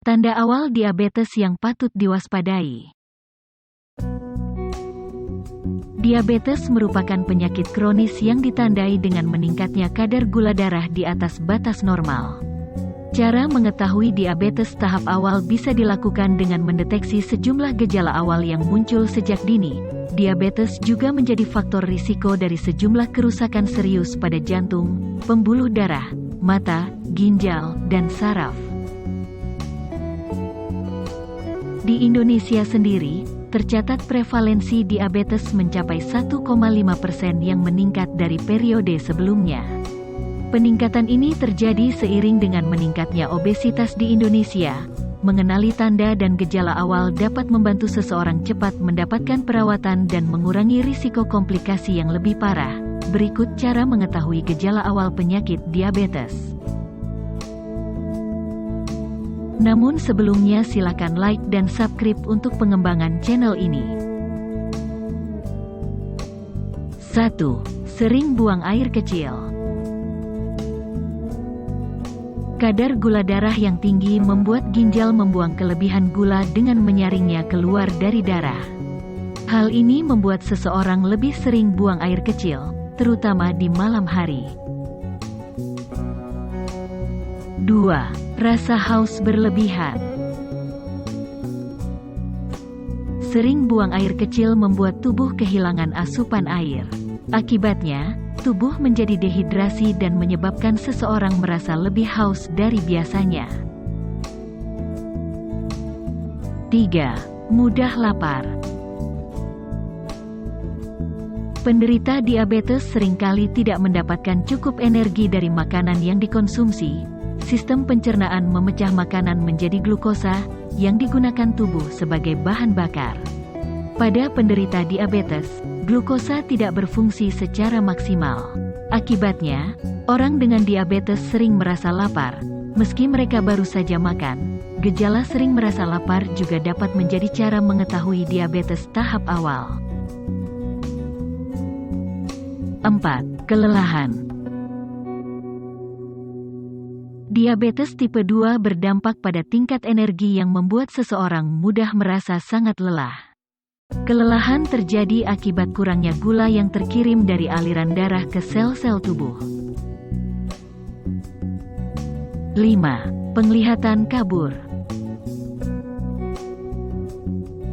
Tanda awal diabetes yang patut diwaspadai. Diabetes merupakan penyakit kronis yang ditandai dengan meningkatnya kadar gula darah di atas batas normal. Cara mengetahui diabetes tahap awal bisa dilakukan dengan mendeteksi sejumlah gejala awal yang muncul sejak dini. Diabetes juga menjadi faktor risiko dari sejumlah kerusakan serius pada jantung, pembuluh darah, mata, ginjal, dan saraf. Di Indonesia sendiri, tercatat prevalensi diabetes mencapai 1,5% yang meningkat dari periode sebelumnya. Peningkatan ini terjadi seiring dengan meningkatnya obesitas di Indonesia. Mengenali tanda dan gejala awal dapat membantu seseorang cepat mendapatkan perawatan dan mengurangi risiko komplikasi yang lebih parah. Berikut cara mengetahui gejala awal penyakit diabetes. Namun sebelumnya silakan like dan subscribe untuk pengembangan channel ini. 1. Sering buang air kecil. Kadar gula darah yang tinggi membuat ginjal membuang kelebihan gula dengan menyaringnya keluar dari darah. Hal ini membuat seseorang lebih sering buang air kecil, terutama di malam hari. 2. Rasa haus berlebihan. Sering buang air kecil membuat tubuh kehilangan asupan air. Akibatnya, tubuh menjadi dehidrasi dan menyebabkan seseorang merasa lebih haus dari biasanya. 3. Mudah lapar. Penderita diabetes seringkali tidak mendapatkan cukup energi dari makanan yang dikonsumsi. Sistem pencernaan memecah makanan menjadi glukosa, yang digunakan tubuh sebagai bahan bakar. Pada penderita diabetes, glukosa tidak berfungsi secara maksimal. Akibatnya, orang dengan diabetes sering merasa lapar, meski mereka baru saja makan. Gejala sering merasa lapar juga dapat menjadi cara mengetahui diabetes tahap awal. 4. Kelelahan. Diabetes tipe 2 berdampak pada tingkat energi yang membuat seseorang mudah merasa sangat lelah. Kelelahan terjadi akibat kurangnya gula yang terkirim dari aliran darah ke sel-sel tubuh. 5. Penglihatan kabur.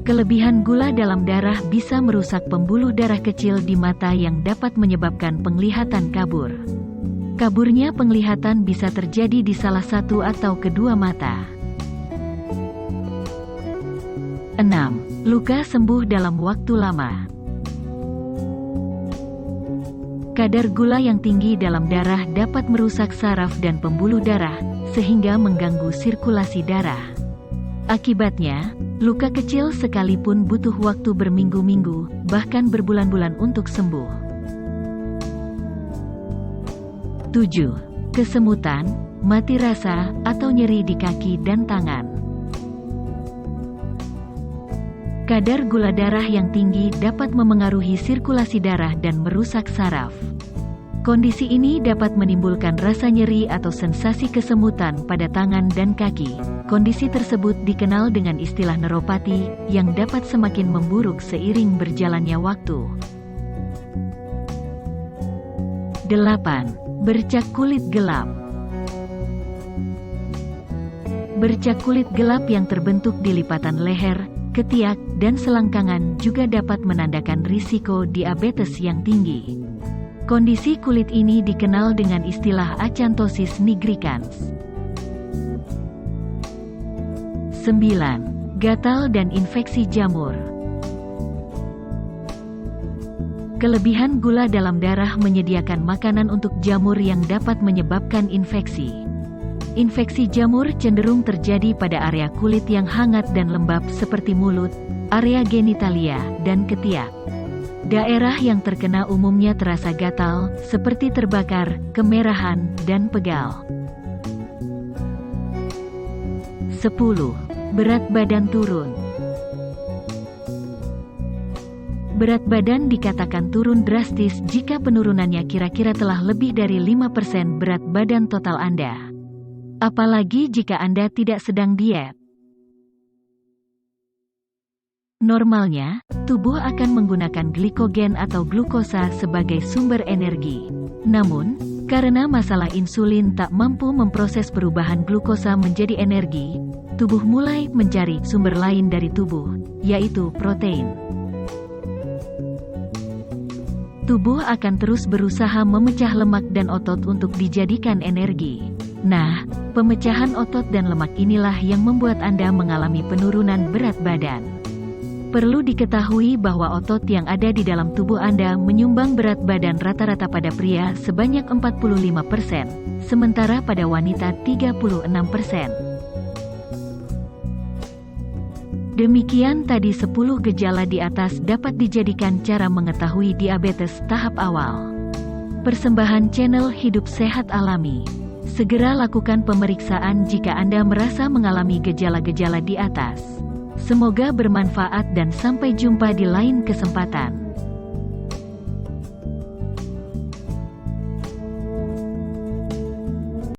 Kelebihan gula dalam darah bisa merusak pembuluh darah kecil di mata yang dapat menyebabkan penglihatan kabur. Kaburnya penglihatan bisa terjadi di salah satu atau kedua mata. 6. Luka sembuh dalam waktu lama. Kadar gula yang tinggi dalam darah dapat merusak saraf dan pembuluh darah, sehingga mengganggu sirkulasi darah. Akibatnya, luka kecil sekalipun butuh waktu berminggu-minggu, bahkan berbulan-bulan untuk sembuh. 7. Kesemutan, mati rasa, atau nyeri di kaki dan tangan. Kadar gula darah yang tinggi dapat memengaruhi sirkulasi darah dan merusak saraf. Kondisi ini dapat menimbulkan rasa nyeri atau sensasi kesemutan pada tangan dan kaki. Kondisi tersebut dikenal dengan istilah neuropati, yang dapat semakin memburuk seiring berjalannya waktu. 8. Bercak kulit gelap. Bercak kulit gelap yang terbentuk di lipatan leher, ketiak, dan selangkangan juga dapat menandakan risiko diabetes yang tinggi. Kondisi kulit ini dikenal dengan istilah acanthosis nigricans. 9. Gatal dan infeksi jamur. Kelebihan gula dalam darah menyediakan makanan untuk jamur yang dapat menyebabkan infeksi. Infeksi jamur cenderung terjadi pada area kulit yang hangat dan lembab seperti mulut, area genitalia, dan ketiak. Daerah yang terkena umumnya terasa gatal, seperti terbakar, kemerahan, dan pegal. 10. Berat badan turun. Berat badan dikatakan turun drastis jika penurunannya kira-kira telah lebih dari 5% berat badan total Anda. Apalagi jika Anda tidak sedang diet. Normalnya, tubuh akan menggunakan glikogen atau glukosa sebagai sumber energi. Namun, karena masalah insulin tak mampu memproses perubahan glukosa menjadi energi, tubuh mulai mencari sumber lain dari tubuh, yaitu protein. Tubuh akan terus berusaha memecah lemak dan otot untuk dijadikan energi. Nah, pemecahan otot dan lemak inilah yang membuat Anda mengalami penurunan berat badan. Perlu diketahui bahwa otot yang ada di dalam tubuh Anda menyumbang berat badan rata-rata pada pria sebanyak 45%, sementara pada wanita 36%. Demikian tadi 10 gejala di atas dapat dijadikan cara mengetahui diabetes tahap awal. Persembahan channel Hidup Sehat Alami. Segera lakukan pemeriksaan jika Anda merasa mengalami gejala-gejala di atas. Semoga bermanfaat dan sampai jumpa di lain kesempatan.